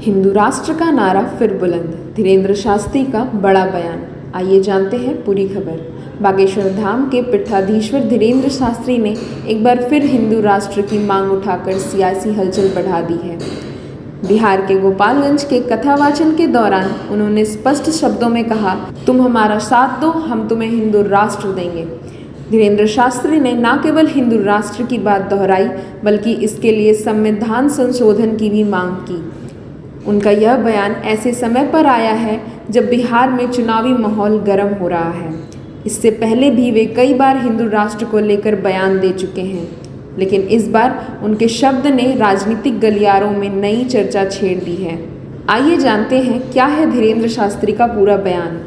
हिंदू राष्ट्र का नारा फिर बुलंद, धीरेन्द्र शास्त्री का बड़ा बयान। आइए जानते हैं पूरी खबर। बागेश्वर धाम के पीठाधीश्वर धीरेन्द्र शास्त्री ने एक बार फिर हिंदू राष्ट्र की मांग उठाकर सियासी हलचल बढ़ा दी है। बिहार के गोपालगंज के कथावाचन के दौरान उन्होंने स्पष्ट शब्दों में कहा, तुम हमारा साथ दो, हम तुम्हें हिंदू राष्ट्र देंगे। धीरेन्द्र शास्त्री ने न केवल हिंदू राष्ट्र की बात दोहराई, बल्कि इसके लिए संविधान संशोधन की भी मांग की। उनका यह बयान ऐसे समय पर आया है जब बिहार में चुनावी माहौल गर्म हो रहा है। इससे पहले भी वे कई बार हिंदू राष्ट्र को लेकर बयान दे चुके हैं, लेकिन इस बार उनके शब्द ने राजनीतिक गलियारों में नई चर्चा छेड़ दी है। आइए जानते हैं क्या है धीरेन्द्र शास्त्री का पूरा बयान।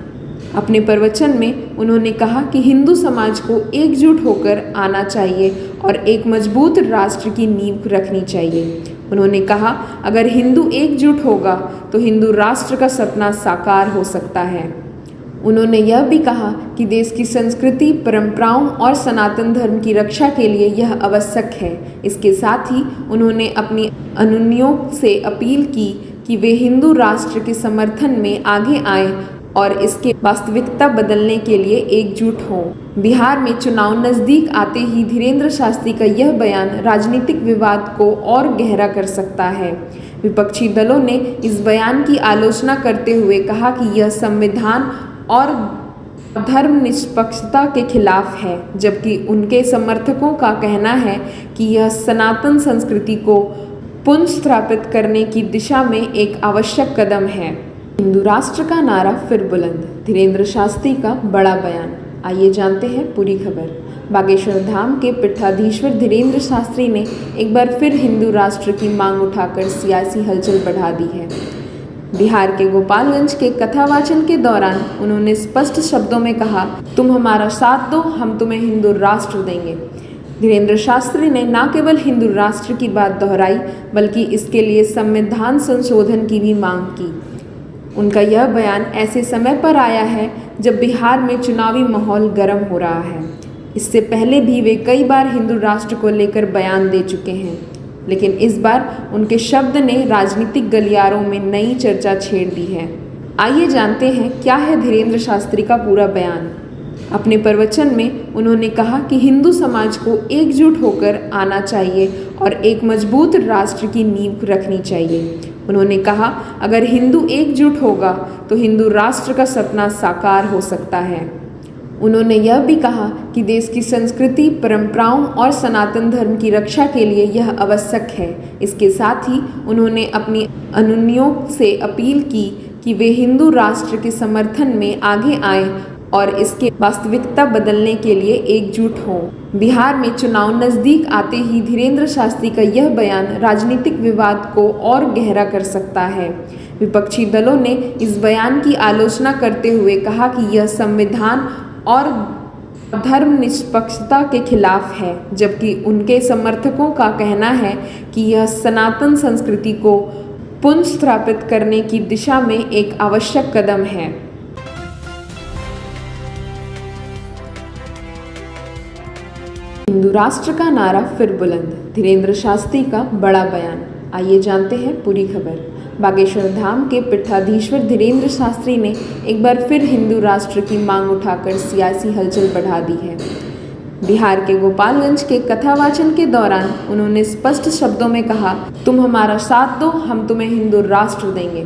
अपने प्रवचन में उन्होंने कहा कि हिंदू समाज को एकजुट होकर आना चाहिए और एक मजबूत राष्ट्र की नींव रखनी चाहिए। उन्होंने कहा, अगर हिंदू एकजुट होगा तो हिंदू राष्ट्र का सपना साकार हो सकता है। उन्होंने यह भी कहा कि देश की संस्कृति, परंपराओं और सनातन धर्म की रक्षा के लिए यह आवश्यक है। इसके साथ ही उन्होंने अपनी अनुयायियों से अपील की कि वे हिंदू राष्ट्र के समर्थन में आगे आएं और इसके वास्तविकता बदलने के लिए एकजुट हों। बिहार में चुनाव नज़दीक आते ही धीरेन्द्र शास्त्री का यह बयान राजनीतिक विवाद को और गहरा कर सकता है। विपक्षी दलों ने इस बयान की आलोचना करते हुए कहा कि यह संविधान और धर्मनिरपेक्षता के खिलाफ है, जबकि उनके समर्थकों का कहना है कि यह सनातन संस्कृति को पुनर्स्थापित करने की दिशा में एक आवश्यक कदम है। हिंदू राष्ट्र का नारा फिर बुलंद, धीरेन्द्र शास्त्री का बड़ा बयान। आइए जानते हैं पूरी खबर। बागेश्वर धाम के पीठाधीश्वर धीरेन्द्र शास्त्री ने एक बार फिर हिंदू राष्ट्र की मांग उठाकर सियासी हलचल बढ़ा दी है। बिहार के गोपालगंज के कथावाचन के दौरान उन्होंने स्पष्ट शब्दों में कहा, तुम हमारा साथ दो, हम तुम्हें हिंदू राष्ट्र देंगे। धीरेन्द्र शास्त्री ने न केवल हिंदू राष्ट्र की बात दोहराई, बल्कि इसके लिए संविधान संशोधन की भी मांग की। उनका यह बयान ऐसे समय पर आया है जब बिहार में चुनावी माहौल गर्म हो रहा है। इससे पहले भी वे कई बार हिंदू राष्ट्र को लेकर बयान दे चुके हैं, लेकिन इस बार उनके शब्द ने राजनीतिक गलियारों में नई चर्चा छेड़ दी है। आइए जानते हैं क्या है धीरेन्द्र शास्त्री का पूरा बयान। अपने प्रवचन में उन्होंने कहा कि हिंदू समाज को एकजुट होकर आना चाहिए और एक मजबूत राष्ट्र की नींव रखनी चाहिए। उन्होंने कहा, अगर हिंदू एकजुट होगा तो हिंदू राष्ट्र का सपना साकार हो सकता है। उन्होंने यह भी कहा कि देश की संस्कृति, परंपराओं और सनातन धर्म की रक्षा के लिए यह आवश्यक है। इसके साथ ही उन्होंने अपनी अनुयायियों से अपील की कि वे हिंदू राष्ट्र के समर्थन में आगे आएं और इसके वास्तविकता बदलने के लिए एकजुट हों। बिहार में चुनाव नज़दीक आते ही धीरेन्द्र शास्त्री का यह बयान राजनीतिक विवाद को और गहरा कर सकता है। विपक्षी दलों ने इस बयान की आलोचना करते हुए कहा कि यह संविधान और धर्मनिरपेक्षता के खिलाफ है, जबकि उनके समर्थकों का कहना है कि यह सनातन संस्कृति को पुनर्स्थापित करने की दिशा में एक आवश्यक कदम है। हिंदू राष्ट्र का नारा फिर बुलंद, धीरेन्द्र शास्त्री का बड़ा बयान। आइए जानते हैं पूरी खबर। बागेश्वर धाम के पीठाधीश्वर धीरेन्द्र शास्त्री ने एक बार फिर हिंदू राष्ट्र की मांग उठाकर सियासी हलचल बढ़ा दी है। बिहार के गोपालगंज के कथावाचन के दौरान उन्होंने स्पष्ट शब्दों में कहा, तुम हमारा साथ दो, हम तुम्हें हिंदू राष्ट्र देंगे।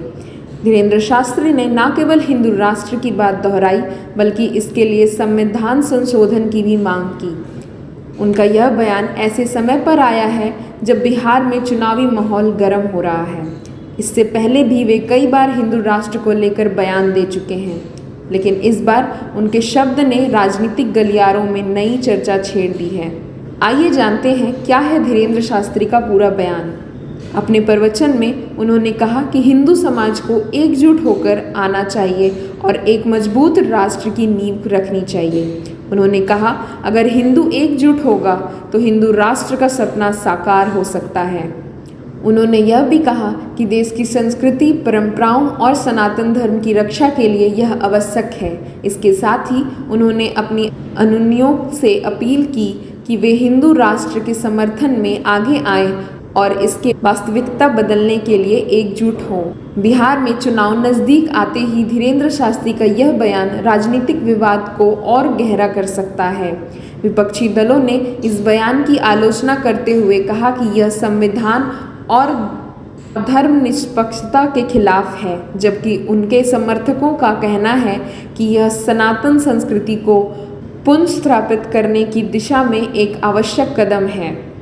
धीरेन्द्र शास्त्री ने न केवल हिंदू राष्ट्र की बात दोहराई, बल्कि इसके लिए संविधान संशोधन की भी मांग की। उनका यह बयान ऐसे समय पर आया है जब बिहार में चुनावी माहौल गर्म हो रहा है। इससे पहले भी वे कई बार हिंदू राष्ट्र को लेकर बयान दे चुके हैं, लेकिन इस बार उनके शब्द ने राजनीतिक गलियारों में नई चर्चा छेड़ दी है। आइए जानते हैं क्या है धीरेन्द्र शास्त्री का पूरा बयान। अपने प्रवचन में उन्होंने कहा कि हिंदू समाज को एकजुट होकर आना चाहिए और एक मजबूत राष्ट्र की नींव रखनी चाहिए। उन्होंने कहा, अगर हिंदू एकजुट होगा तो हिंदू राष्ट्र का सपना साकार हो सकता है। उन्होंने यह भी कहा कि देश की संस्कृति, परंपराओं और सनातन धर्म की रक्षा के लिए यह आवश्यक है। इसके साथ ही उन्होंने अपनी अनुयायियों से अपील की कि वे हिंदू राष्ट्र के समर्थन में आगे आएं और इसके वास्तविकता बदलने के लिए एकजुट हों। बिहार में चुनाव नजदीक आते ही धीरेन्द्र शास्त्री का यह बयान राजनीतिक विवाद को और गहरा कर सकता है। विपक्षी दलों ने इस बयान की आलोचना करते हुए कहा कि यह संविधान और धर्मनिरपेक्षता के खिलाफ है, जबकि उनके समर्थकों का कहना है कि यह सनातन संस्कृति को पुनर्स्थापित करने की दिशा में एक आवश्यक कदम है।